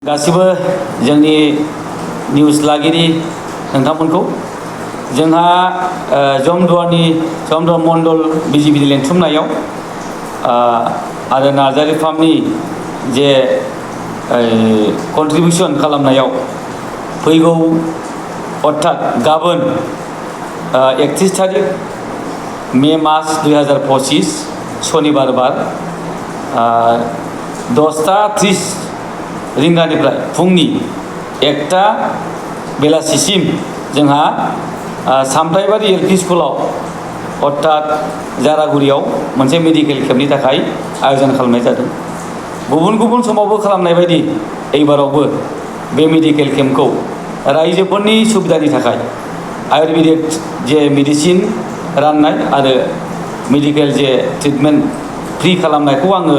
गासिबो जोंनि निउस लागिरि नोंथांमोनखौ जोंहा जमदुवार मण्डल बिजिबि लेंथुमनायाव आरो नार्जारि फार्मनि जे कन्ट्रिबिउसन खालामनायाव फैगौ अर्थात गाबोन 31 तारिख मे मास 2025 शनिबार बार 10:30 रिंगानिफ्राय फुंनि 1टा बेलासिसिम जोंहा सामथाइबारि एलपि स्कुलाव अर्थात जारागुरियाव मोनसे मेडिकेल केम्पनि थाखाय आयोजन खालामनाय जादों। गुबुन गुबुन समावबो खालामनाय बायदि एबारावबो बे मेडिकेल केम्पखौ रायजोफोरनि सुबिदानि थाखाय आयुर्वेदिक जे मेडिसिन राननाय आरो मेडिकेल जे ट्रिटमेन्ट फ्रि खालामनायखौ आङो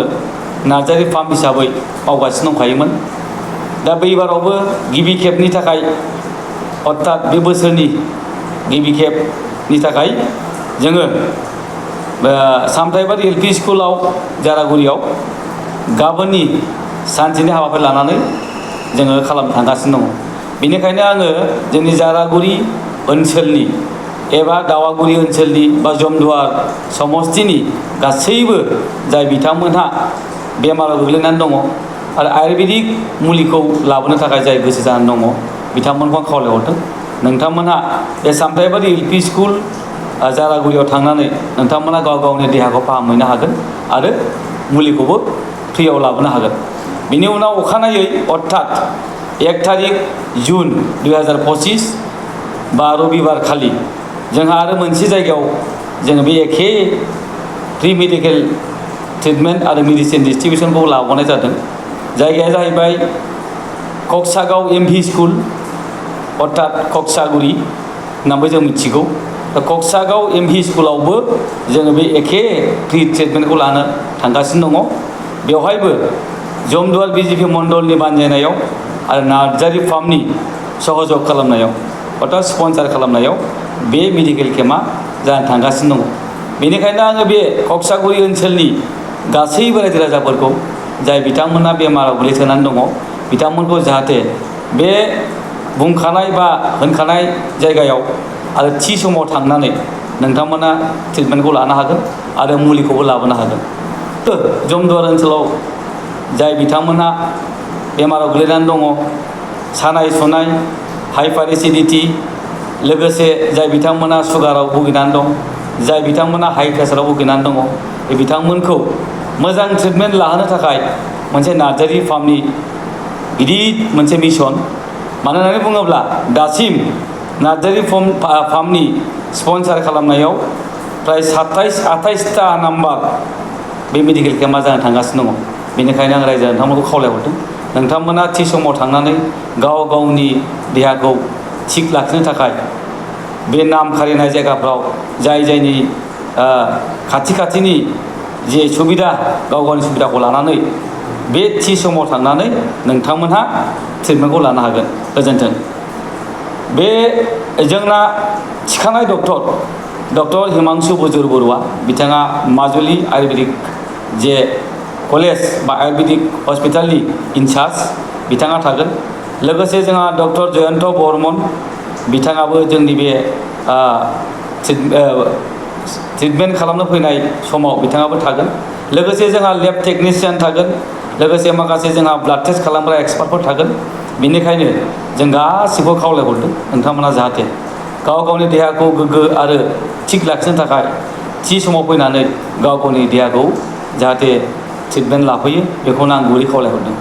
नार्जारि फार्म हिसाबै मावगासिनो दंखायोमोन। दा बैबारावबो गिबि खेबनि थाखाय अर्थात बे बोसोरनि गिबि खेबनि थाखाय जोङो सामथाइबारि एलपि स्कुलाव जारागुरियाव गाबोननि सानसेनि हाबाफारि लानानै जोङो खालामनो थांगासिनो दङ। बेनिखायनो आङो जोंनि जारागुरि ओनसोलनि एबा दावागुरि ओनसोलनि बा जमदुवार समस्तिनि गासैबो जाय बिथांमोनहा बेमाराव गोग्लैनानै दङ आरो आयुर्वेदिक मुलिखौ लाबोनो थाखाय जाय गोसो जानानै दङ बिथांमोनखौ आं खावलायहरदों। नोंथांमोनहा बे सामथाइबारि एलपि स्कुल जारागुरियाव थांनानै नोंथांमोना गाव गावनि देहाखौ फाहामहैनो हागोन आरो मुलिखौबो फ्रियाव लाबोनो हागोन। बिनि उनाव अखानायै अर्थात 1 तारिख जुन 2025 बा रबिबार खालि जोंहा आरो मोनसे जायगायाव जोङो बे एखे फ्रि मेडिकेल ट्रिटमेन्ट आरो मेडिसिन डिस्ट्रिबिउसनखौ लाबोनाय जादों। जायगाया जाहैबाय कक्सागाव एमभि स्कुल अर्थात कक्सागुरि होननानैबो जों मिथिगौ। दा कक्सागाव एमभि स्कुलावबो जोङो बे एखे फ्रि ट्रिटमेन्टखौ लानो थांगासिनो दङ। बेवहायबो जमदुवार बिजिपि मण्डलनि बानजायनायाव आरो नार्जारि फार्मनि सहयोग खालामनायाव अर्थात स्पन्सार खालामनायाव बे मेडिकेल केम्पआ जानो थांगासिनो दङ। बेनिखायनो आङो बे कक्सागुरि ओनसोलनि गासैबो रायजो राजाफोरखौ जाय बिथांमोना बेमाराव गोग्लैसोनानै दङ बिथांमोनखौ जाहाथे बे बुंखानाय बा होनखानाय जायगायाव आरो थि समाव थांनानै नोंथांमोना ट्रिटमेन्टखौ लानो हागोन आरो मुलिखौबो लाबोनो हागोन। जमदुवार ओनसोलाव जाय बिथांमोनहा बेमाराव गोग्लैनानै दङ सानाय सुनाय हाइपार एसिडिटी लोगोसे जाय बिथांमोना सुगाराव भुगिनानै दं जाय बिथांमोना हाइ प्रेसाराव भुगिनानै दङ बे बिथांमोनखौ मोजां ट्रिटमेन्ट लाहोनो थाखाय मोनसे नार्जारि फार्मनि गिदिर मोनसे मिशन। मानो होननानै बुङोब्ला दासिम नार्जारि फार्मनि स्पन्सार खालामनायाव प्राय 27-28टा नाम्बार बे मेडिकेल केम्पआ जानो थांगासिनो दङ। बेनिखायनो आं रायजो नोंथांमोनखौ खावलायहरदों नोंथांमोना थि समाव थांनानै गाव गावनि देहाखौ थिग लाखिनो थाखाय बे नाम खारिनाय जायगाफ्राव जायनि खाथिनि जे सुबिदा गाव गावनि सुबिदाखौ लानानै बे थि समाव थांनानै नोंथांमोनहा ट्रिटमेन्टखौ लानो हागोन। गोजोन्थों। बे जोंना थिखानाय डक्टर हिमांशु बजुर बरुवा बिथाङा माजुलि आयुर्वेदिक जे कलेज बा आयुर्वेदिक हस्पिटालनि इनचार्ज बिथाङा थागोन। लोगोसे जोंहा डक्टर जयन्त बर्मन बिथाङाबो जोंनि बे ट्रिटमेन्ट खालामनो फैनाय समाव बिथाङाबो थागोन। लोगोसे जोंहा लेब टेकनिशियान थागोन। लोगोसे माखासे जोंहा ब्लाड टेस्ट खालामग्रा एक्सपार्टफोर थागोन। बेनिखायनो जों गासिबो खावलायहरदों नोंथांमोना जाहाथे गाव गावनि देहाखौ गोग्गो आरो थिग लाखिनो थाखाय थि समाव फैनानै गाव गावनि देहाखौ जाहाथे ट्रिटमेन्ट लाफैयो बेखौनो आं गुरै खावलायहरदों।